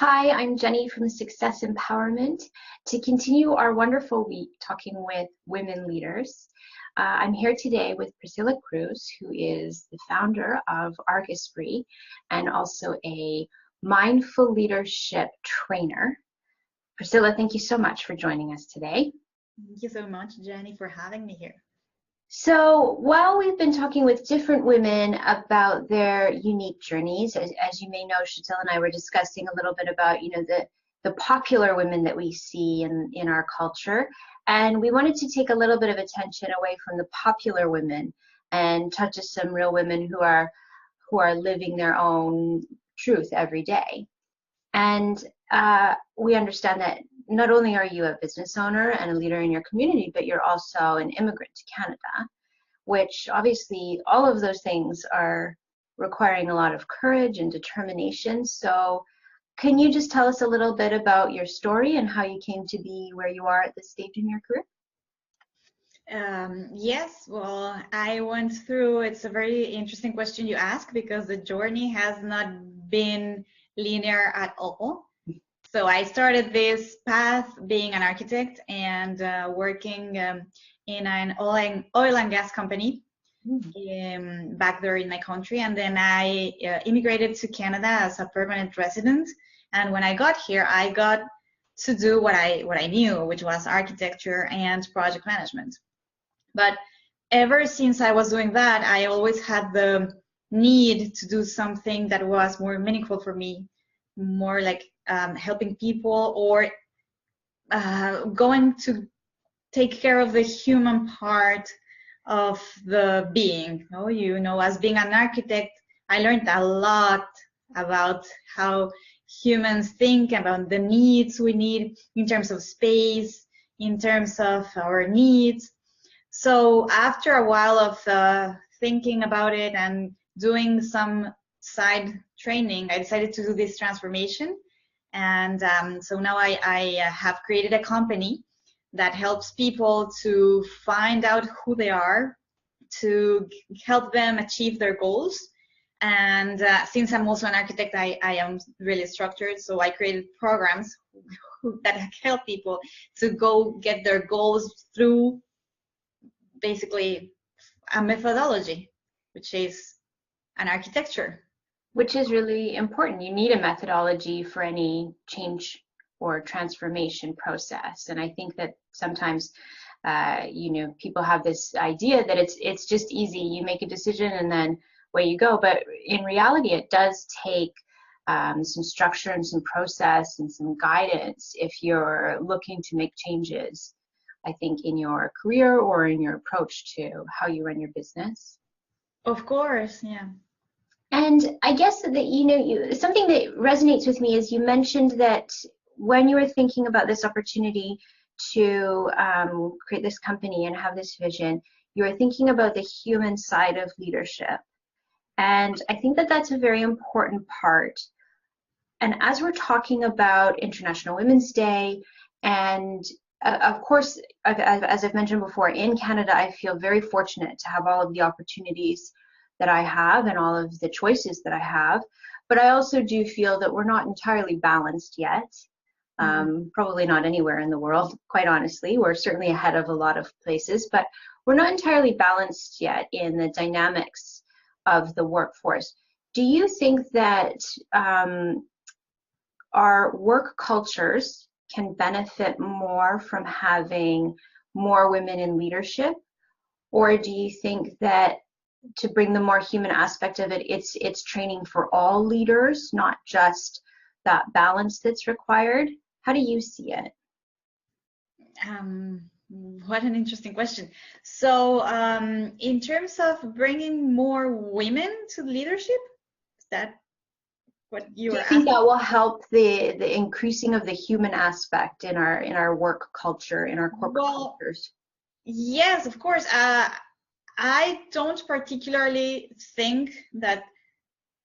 Hi, I'm Jenny from Success Empowerment. To continue our wonderful week talking with women leaders, I'm here today with Priscilla Cruz, who is the founder of Arc Esprit and also a mindful leadership trainer. Priscilla, thank you so much for joining us today. Thank you so much, Jenny, for having me here. So while we've been talking with different women about their unique journeys, as you may know, Chantel and I were discussing a little bit about, the popular women that we see in our culture. And we wanted to take a little bit of attention away from the popular women and touch on some real women who are living their own truth every day. And we understand that not only are you a business owner and a leader in your community, but you're also an immigrant to Canada, which obviously all of those things are requiring a lot of courage and determination. So can you just tell us a little bit about your story and how you came to be where you are at this stage in your career? Yes, well, I went through, it's a very interesting question you ask because the journey has not been linear at all. So I started this path being an architect and working in an oil and gas company back there in my country. And then I immigrated to Canada as a permanent resident. And when I got here, I got to do what I knew, which was architecture and project management. But ever since I was doing that, I always had the need to do something that was more meaningful for me, more like helping people or going to take care of the human part of the being. As being an architect, I learned a lot about how humans think, about the needs we need in terms of space, in terms of our needs. So after a while of thinking about it and doing some side training, I decided to do this transformation. And so now I have created a company that helps people to find out who they are, to help them achieve their goals. And since I'm also an architect, I am really structured. So I created programs that help people to go get their goals through basically a methodology, which is an architecture. Which is really important. You need a methodology for any change or transformation process. And I think that sometimes, people have this idea that it's just easy. You make a decision and then away you go. But in reality, it does take some structure and some process and some guidance if you're looking to make changes, I think, in your career or in your approach to how you run your business. Of course, yeah. And I guess that, something that resonates with me is you mentioned that when you were thinking about this opportunity to create this company and have this vision, you were thinking about the human side of leadership. And I think that that's a very important part. And as we're talking about International Women's Day, and of course, as I've mentioned before, in Canada, I feel very fortunate to have all of the opportunities that I have and all of the choices that I have. But I also do feel that we're not entirely balanced yet. Probably not anywhere in the world, quite honestly. We're certainly ahead of a lot of places, but we're not entirely balanced yet in the dynamics of the workforce. Do you think that our work cultures can benefit more from having more women in leadership? Or do you think that to bring the more human aspect of it, it's training for all leaders, not just that balance that's required? How do you see it? What an interesting question. So in terms of bringing more women to leadership, is that what you are asking? Do you think that will help the increasing of the human aspect in our work culture, in our corporate cultures? Yes, of course. I don't particularly think that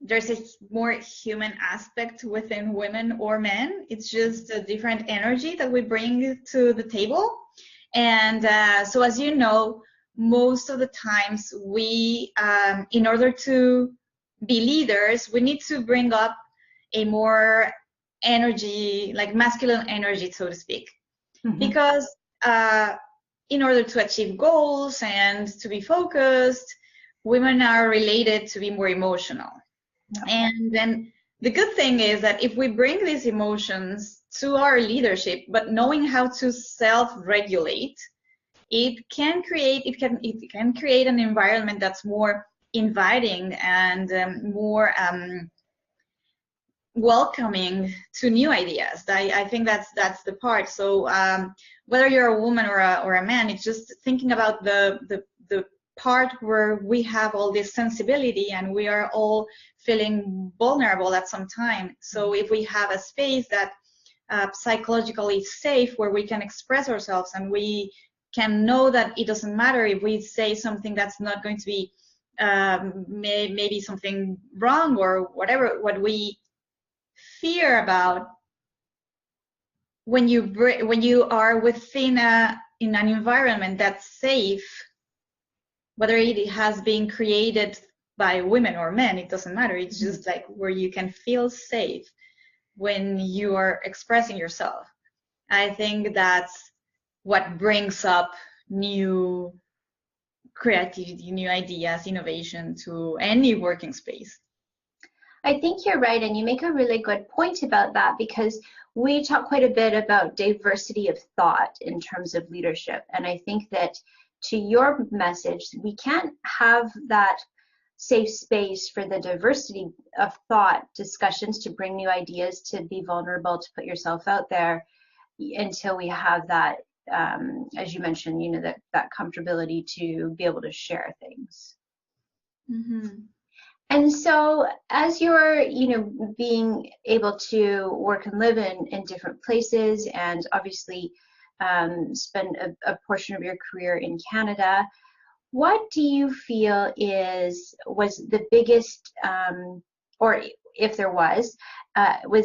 there's a more human aspect within women or men. It's just a different energy that we bring to the table. And so as you know, most of the times we, in order to be leaders, we need to bring up a more energy, like masculine energy, so to speak. Mm-hmm. Because in order to achieve goals and to be focused, women are related to be more emotional. Okay. And then the good thing is that if we bring these emotions to our leadership, but knowing how to self-regulate, it can create an environment that's more inviting and more welcoming to new ideas. I think that's the part. So whether you're a woman or a man, it's just thinking about the part where we have all this sensibility and we are all feeling vulnerable at some time. So if we have a space that psychologically safe, where we can express ourselves and we can know that it doesn't matter if we say something that's not going to be maybe something wrong or whatever, what we fear about, when you are within in an environment that's safe, whether it has been created by women or men, it doesn't matter. It's just like where you can feel safe when you are expressing yourself. I think that's what brings up new creativity, new ideas, innovation to any working space. I think you're right, and you make a really good point about that, because we talk quite a bit about diversity of thought in terms of leadership. And I think that to your message, we can't have that safe space for the diversity of thought discussions, to bring new ideas, to be vulnerable, to put yourself out there, until we have that, as you mentioned, you know, that comfortability to be able to share things. Mm-hmm. And so as you're, you know, being able to work and live in different places, and obviously spend a portion of your career in Canada, what do you feel was the biggest, or if there was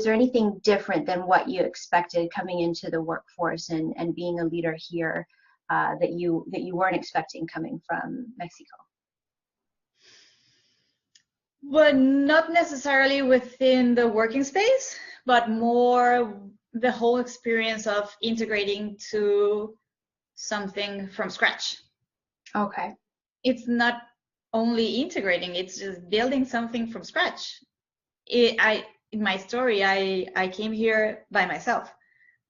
there anything different than what you expected coming into the workforce and being a leader here, that you weren't expecting coming from Mexico? But not necessarily within the working space, but more the whole experience of integrating to something from scratch. Okay. It's not only integrating, it's just building something from scratch. In my story, I came here by myself.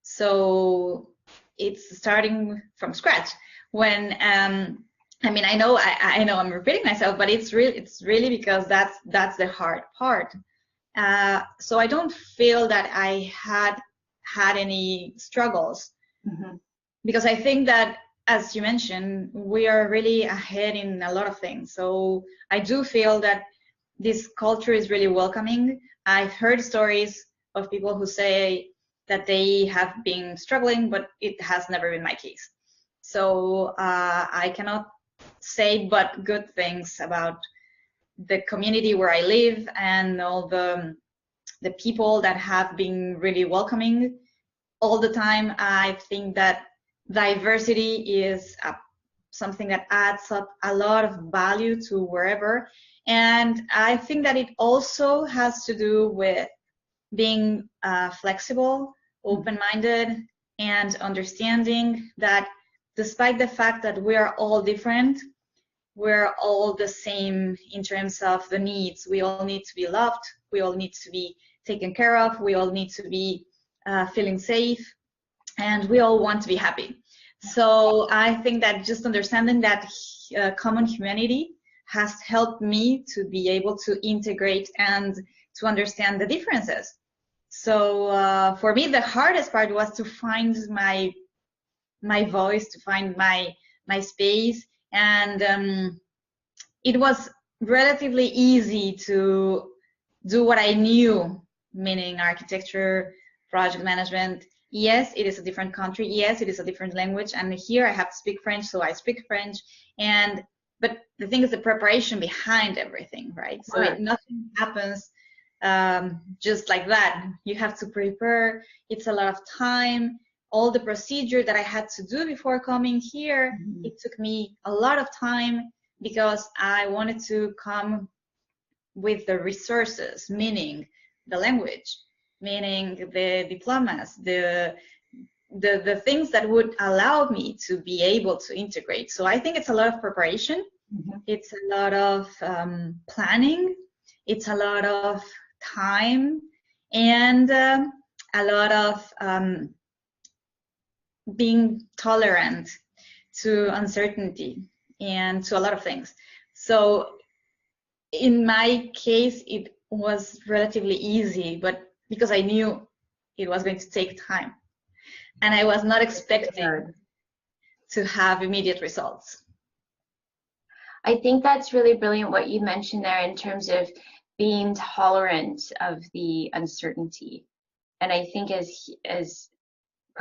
So it's starting from scratch. When I mean, I know I'm repeating myself, but it's really because that's the hard part. So I don't feel that I had any struggles, because I think that, as you mentioned, we are really ahead in a lot of things. So I do feel that this culture is really welcoming. I've heard stories of people who say that they have been struggling, but it has never been my case. So I cannot say but good things about the community where I live and all the people that have been really welcoming all the time. I think that diversity is something that adds up a lot of value to wherever. And I think that it also has to do with being flexible, open-minded, and understanding that despite the fact that we are all different, we're all the same in terms of the needs. We all need to be loved. We all need to be taken care of. We all need to be feeling safe, and we all want to be happy. So I think that just understanding that common humanity has helped me to be able to integrate and to understand the differences. So for me, the hardest part was to find my voice, to find my space, and it was relatively easy to do what I knew, meaning architecture, project management. Yes, it is a different country. Yes, it is a different language, and here I have to speak French, so I speak French. But the thing is the preparation behind everything, right? So nothing happens just like that. You have to prepare. It's a lot of time. All the procedure that I had to do before coming here, it took me a lot of time because I wanted to come with the resources, meaning the language, meaning the diplomas, the things that would allow me to be able to integrate. So I think it's a lot of preparation. Mhm. It's a lot of planning. It's a lot of time, and a lot of being tolerant to uncertainty and to a lot of things. So in my case, it was relatively easy, but because I knew it was going to take time, and I was not expecting to have immediate results. I think that's really brilliant what you mentioned there in terms of being tolerant of the uncertainty. And I think as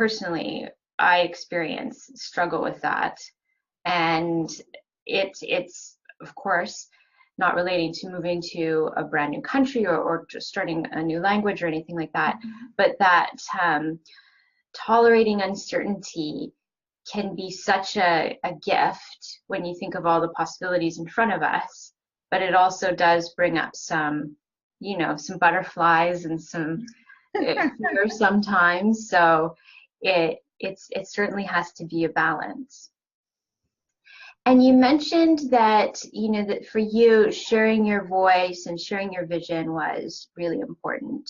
personally, I experience struggle with that. And it's of course not relating to moving to a brand new country or just starting a new language or anything like that, but that tolerating uncertainty can be such a gift when you think of all the possibilities in front of us, but it also does bring up some, some butterflies and some fear sometimes. So it certainly has to be a balance. And you mentioned that, that for you, sharing your voice and sharing your vision was really important.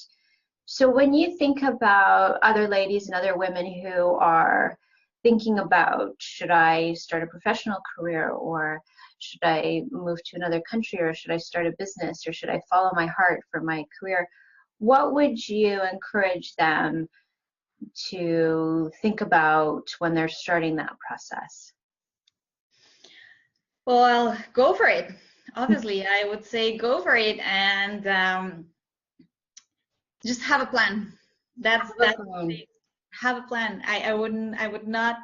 So when you think about other ladies and other women who are thinking about, should I start a professional career, or should I move to another country, or should I start a business, or should I follow my heart for my career, what would you encourage them to think about when they're starting that process? Well, go for it. Obviously, I would say go for it, and just have a plan. That's have a plan. I would not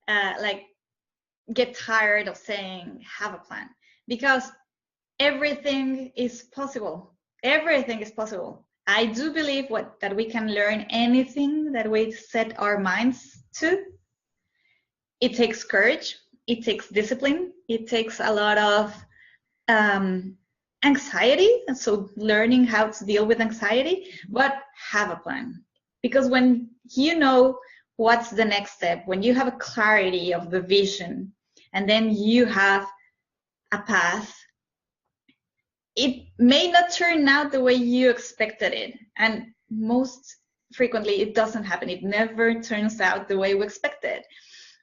like get tired of saying have a plan, because everything is possible. Everything is possible. I do believe that we can learn anything that we set our minds to. It takes courage. It takes discipline. It takes a lot of anxiety, and so learning how to deal with anxiety, but have a plan. Because when you know what's the next step, when you have a clarity of the vision, and then you have a path, it may not turn out the way you expected it. And most frequently, it doesn't happen. It never turns out the way we expected.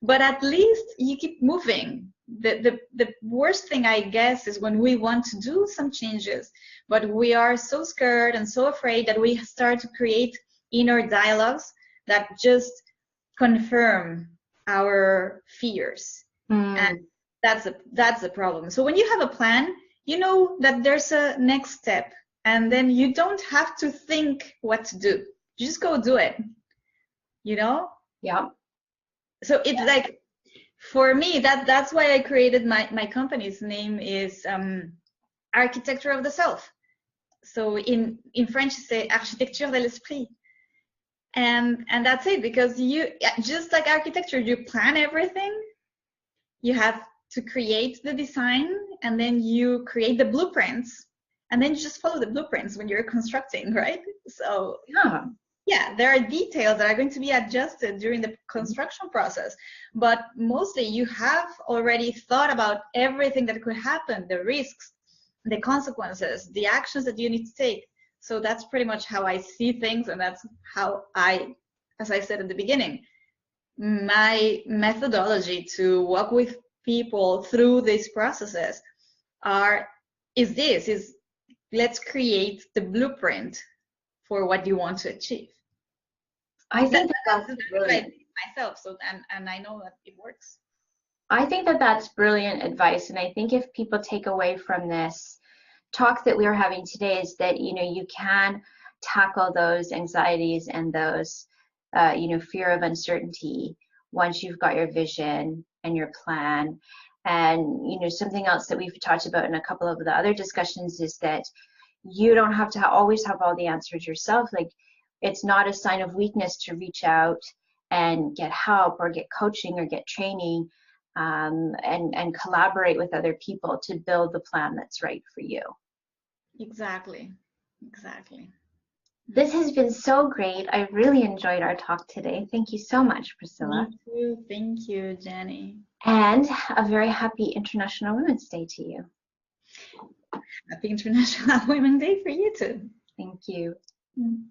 But at least you keep moving. The worst thing, I guess, is when we want to do some changes, but we are so scared and so afraid that we start to create inner dialogues that just confirm our fears. And that's the problem. So when you have a plan, you know that there's a next step, and then you don't have to think what to do. You just go do it. Yeah. So it's like, for me, that's why I created my company's name is Architecture of the Self. So in French, c'est Architecture de l'Esprit. And that's it, because you, just like architecture, you plan everything. You have to create the design, and then you create the blueprints, and then you just follow the blueprints when you're constructing, right? So yeah, there are details that are going to be adjusted during the construction process, but mostly you have already thought about everything that could happen, the risks, the consequences, the actions that you need to take. So that's pretty much how I see things, and that's how as I said at the beginning, my methodology to work with people through these processes is let's create the blueprint for what you want to achieve. I think that's brilliant. Myself, so and I know that it works. I think that's brilliant advice, and I think if people take away from this talk that we are having today is that you can tackle those anxieties and those fear of uncertainty once you've got your vision and your plan. And something else that we've talked about in a couple of the other discussions is that you don't have to always have all the answers yourself. Like, it's not a sign of weakness to reach out and get help or get coaching or get training, and collaborate with other people to build the plan that's right for you. Exactly. This has been so great. I really enjoyed our talk today. Thank you so much, Priscilla. Me too. Thank you, Jenny. And a very happy International Women's Day to you. Happy International Women's Day for you too. Thank you. Mm.